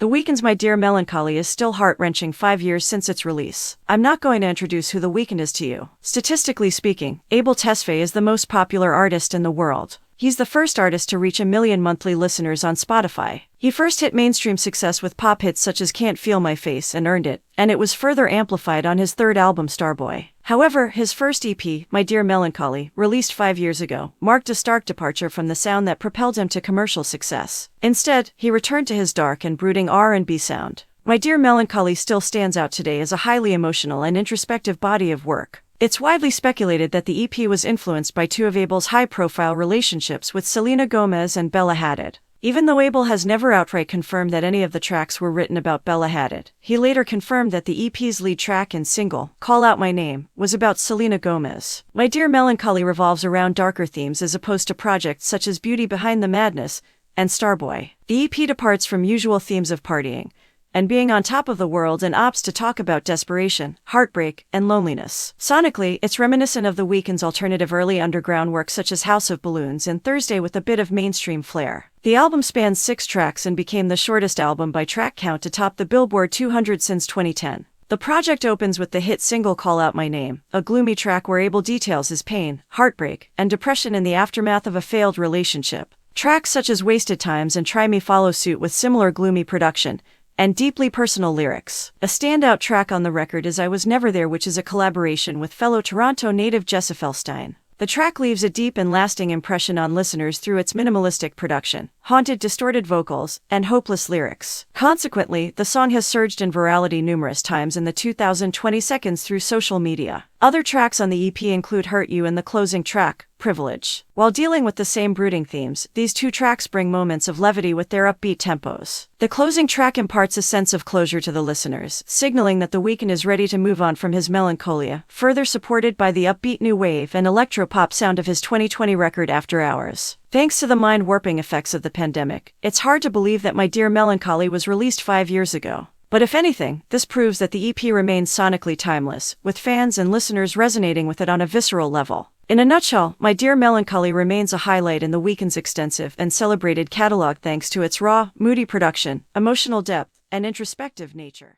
The Weeknd's My Dear Melancholy is still heart-wrenching 5 years since its release. I'm not going to introduce who the Weeknd is to you. Statistically speaking, Abel Tesfaye is the most popular artist in the world. He's the first artist to reach 1 million monthly listeners on Spotify. He first hit mainstream success with pop hits such as Can't Feel My Face and Earned It, and it was further amplified on his third album Starboy. However, his first EP, My Dear Melancholy, released 5 years ago, marked a stark departure from the sound that propelled him to commercial success. Instead, he returned to his dark and brooding R&B sound. My Dear Melancholy still stands out today as a highly emotional and introspective body of work. It's widely speculated that the EP was influenced by two of Abel's high-profile relationships with Selena Gomez and Bella Hadid. Even though Abel has never outright confirmed that any of the tracks were written about Bella Hadid, he later confirmed that the EP's lead track and single, Call Out My Name, was about Selena Gomez. My Dear Melancholy revolves around darker themes as opposed to projects such as Beauty Behind the Madness and Starboy. The EP departs from usual themes of partying and being on top of the world and opts to talk about desperation, heartbreak, and loneliness. Sonically, it's reminiscent of the Weeknd's alternative early underground work such as House of Balloons and Thursday with a bit of mainstream flair. The album spans 6 tracks and became the shortest album by track count to top the Billboard 200 since 2010. The project opens with the hit single Call Out My Name, a gloomy track where Abel details his pain, heartbreak, and depression in the aftermath of a failed relationship. Tracks such as Wasted Times and Try Me follow suit with similar gloomy production and deeply personal lyrics. A standout track on the record is I Was Never There, which is a collaboration with fellow Toronto native Jessa Felstein. The track leaves a deep and lasting impression on listeners through its minimalistic production, haunted distorted vocals, and hopeless lyrics. Consequently, the song has surged in virality numerous times in the 2020 seconds through social media. Other tracks on the EP include Hurt You and the closing track, Privilege. While dealing with the same brooding themes, these two tracks bring moments of levity with their upbeat tempos. The closing track imparts a sense of closure to the listeners, signaling that the Weeknd is ready to move on from his melancholia, further supported by the upbeat new wave and electro-pop sound of his 2020 record After Hours. Thanks to the mind-warping effects of the pandemic, it's hard to believe that My Dear Melancholy was released 5 years ago. But if anything, this proves that the EP remains sonically timeless, with fans and listeners resonating with it on a visceral level. In a nutshell, My Dear Melancholy remains a highlight in the Weeknd's extensive and celebrated catalog thanks to its raw, moody production, emotional depth, and introspective nature.